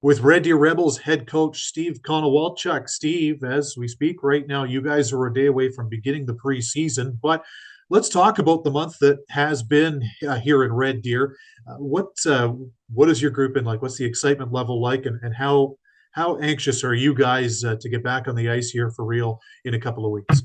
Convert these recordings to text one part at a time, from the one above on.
with Red Deer Rebels head coach Steve Konowalchuk. Steve, as we speak right now, you guys are a day away from beginning the preseason, but let's talk about the month that has been here in Red Deer. What has your group been like? What's the excitement level like, and how anxious are you guys to get back on the ice here for real in a couple of weeks?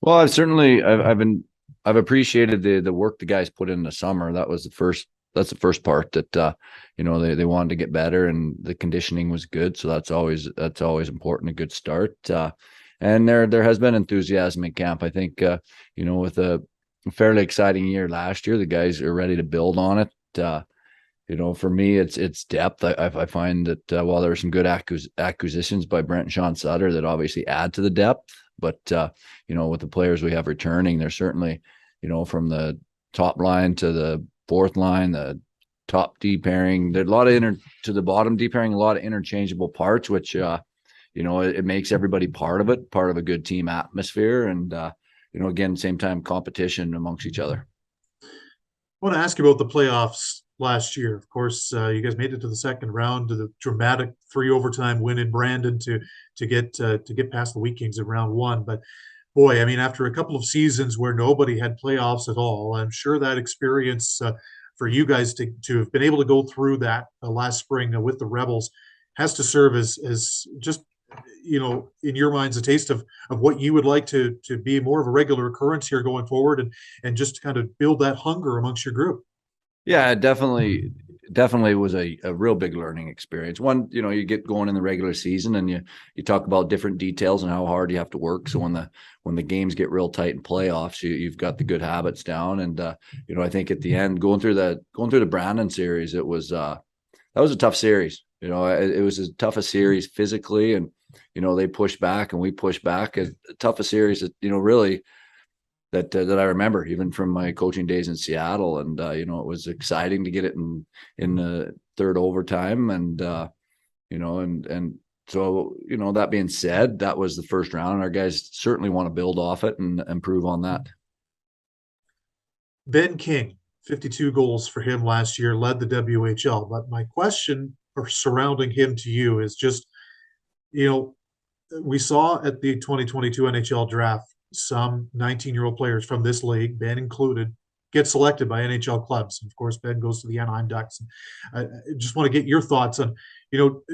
Well, I've appreciated the work the guys put in the summer. That's the first part that they wanted to get better, and the conditioning was good. So that's always important, a good start. And there has been enthusiasm in camp. I think with a fairly exciting year last year, the guys are ready to build on it. For me, it's depth. I find that while there are some good acquisitions by Brent and Sean Sutter that obviously add to the depth, but with the players we have returning, they're certainly, from the top line to the fourth line, the top D pairing, there's a lot of to the bottom D pairing, a lot of interchangeable parts, which it makes everybody part of it, part of a good team atmosphere, and again, same time competition amongst each other. I want to ask you about the playoffs last year. Of course, you guys made it to the second round, to the dramatic 3 overtime win in Brandon to get past the Wheat Kings in round one. But boy, I mean, after a couple of seasons where nobody had playoffs at all, I'm sure that experience for you guys to have been able to go through that last spring with the Rebels has to serve as just in your minds a taste of what you would like to be more of a regular occurrence here going forward, and just to kind of build that hunger amongst your group. Yeah, definitely was a real big learning experience. One, you get going in the regular season and you talk about different details and how hard you have to work. So when the games get real tight in playoffs, you've got the good habits down. And I think at the end, going through the Brandon series, that was a tough series. It was as tough a series physically, and they pushed back and we pushed back. As tough a series that really that I remember even from my coaching days in Seattle. And it was exciting to get it in the third overtime, and so that being said, that was the first round, and our guys certainly want to build off it and improve on that. Ben King, 52 goals for him last year, led the WHL. But my question surrounding him to you is just, we saw at the 2022 NHL draft some 19-year-old players from this league, Ben included, get selected by NHL clubs. And of course, Ben goes to the Anaheim Ducks. I just want to get your thoughts on,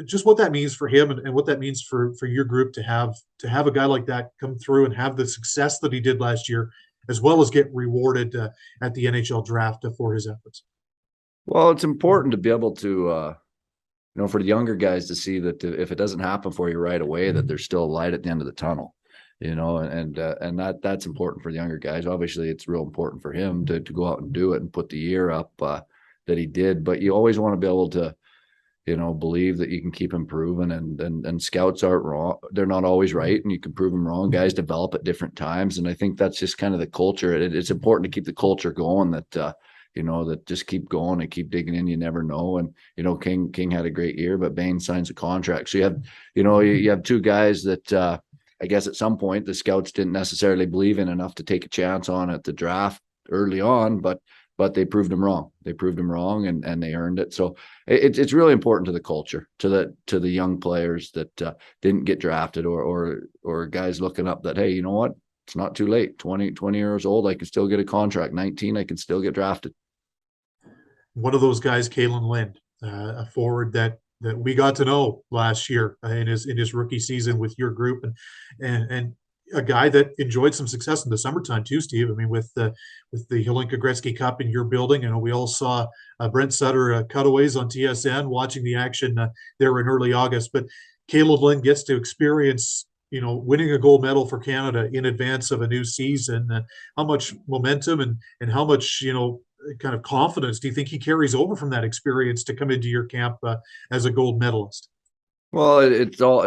just what that means for him, and what that means for your group to have a guy like that come through and have the success that he did last year, as well as get rewarded at the NHL draft for his efforts. Well, it's important to be able to, for the younger guys to see that if it doesn't happen for you right away, that there's still a light at the end of the tunnel. And that's important for the younger guys. Obviously, it's real important for him to go out and do it and put the year up that he did. But you always want to be able to, believe that you can keep improving. And scouts aren't wrong; they're not always right, and you can prove them wrong. Guys develop at different times, and I think that's just kind of the culture. It's important to keep the culture going. That that just keep going and keep digging in. You never know. And King had a great year, but Bain signs a contract. So you have two guys that. I guess at some point the scouts didn't necessarily believe in enough to take a chance on at the draft early on, but they proved them wrong. They proved them wrong, and they earned it. So it's really important to the culture, to the young players that didn't get drafted, or guys looking up that, hey, you know what? It's not too late. 20 years old, I can still get a contract. 19, I can still get drafted. One of those guys, Kalyn Lind, a forward that we got to know last year in his rookie season with your group, and a guy that enjoyed some success in the summertime too, Steve. I mean, with the Hlinka Gretzky Cup in your building, we all saw Brent Sutter cutaways on TSN watching the action there in early August. But Kalyn Lind gets to experience winning a gold medal for Canada in advance of a new season. How much momentum and how much kind of confidence do you think he carries over from that experience to come into your camp as a gold medalist? Well, it all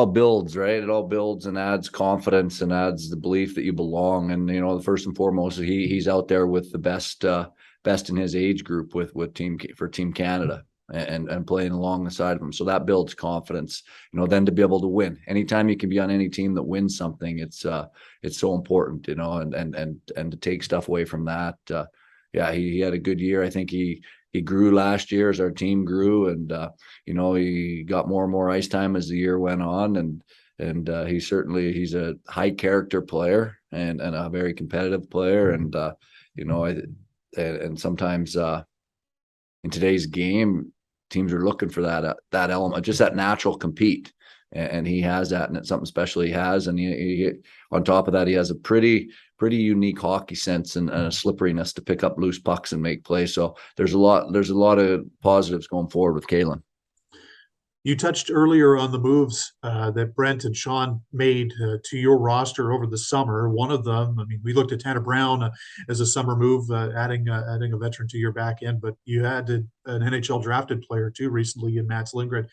builds, right? It all builds and adds confidence and adds the belief that you belong. And the first and foremost, he's out there with the best in his age group with Team Canada, and playing along the side of him. So that builds confidence, then to be able to win. Anytime you can be on any team that wins something, it's so important, and to take stuff away from that. Yeah, he had a good year. I think he he grew last year as our team grew, and he got more and more ice time as the year went on, and he's a high character player and a very competitive player, and and sometimes in today's game, teams are looking for that element, just that natural compete, and he has that, and it's something special he has, and he on top of that, he has a pretty unique hockey sense and a slipperiness to pick up loose pucks and make plays. So there's a lot of positives going forward with Kalyn. You touched earlier on the moves that Brent and Sean made to your roster over the summer. One of them, I mean, we looked at Tanner Brown as a summer move, adding a veteran to your back end, but you had an NHL drafted player too recently in Mattlingard.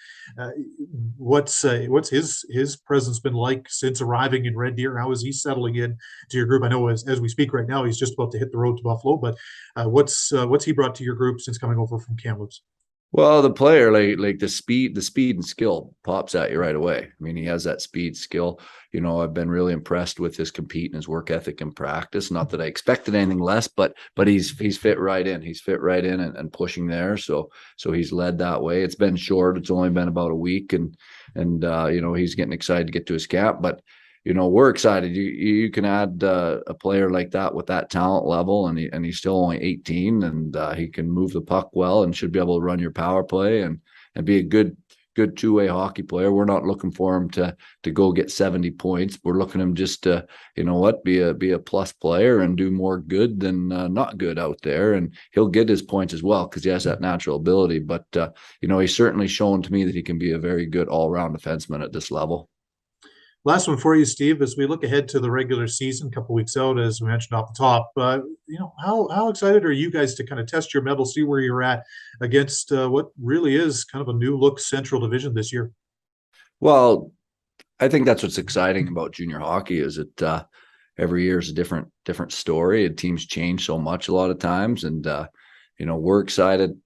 What's his presence been like since arriving in Red Deer? How is he settling in to your group? I know as we speak right now, he's just about to hit the road to Buffalo, but what's he brought to your group since coming over from Kamloops? Well, the player, like the speed and skill pops at you right away. I mean, he has that speed, skill. I've been really impressed with his compete and his work ethic and practice. Not that I expected anything less, but he's fit right in. He's fit right in and pushing there. So he's led that way. It's been short. It's only been about a week, and he's getting excited to get to his camp. But we're excited. You can add a player like that with that talent level, and he's still only 18, and he can move the puck well and should be able to run your power play and be a good two-way hockey player. We're not looking for him to go get 70 points. We're looking at him just to, be a plus player and do more good than not good out there. And he'll get his points as well because he has that natural ability. But he's certainly shown to me that he can be a very good all-round defenseman at this level. Last one for you, Steve, as we look ahead to the regular season, a couple weeks out, as we mentioned off the top. How excited are you guys to kind of test your mettle, see where you're at against what really is kind of a new look Central Division this year? Well, I think that's what's exciting about junior hockey is that every year is a different story, and teams change so much a lot of times, and we're excited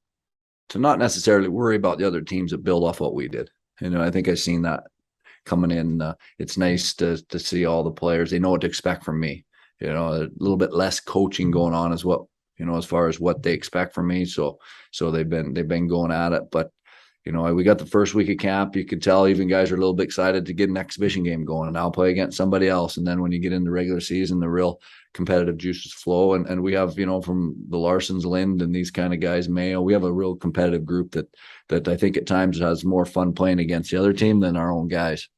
to not necessarily worry about the other teams that build off what we did. I think I've seen that coming in. It's nice to see all the players. They know what to expect from me. A little bit less coaching going on as well, as far as what they expect from me. So they've been going at it. But we got the first week of camp. You could tell even guys are a little bit excited to get an exhibition game going, and I'll play against somebody else. And then when you get into regular season, the real competitive juices flow. And we have, from the Larsons, Lind, and these kind of guys, Mayo, we have a real competitive group that I think at times has more fun playing against the other team than our own guys.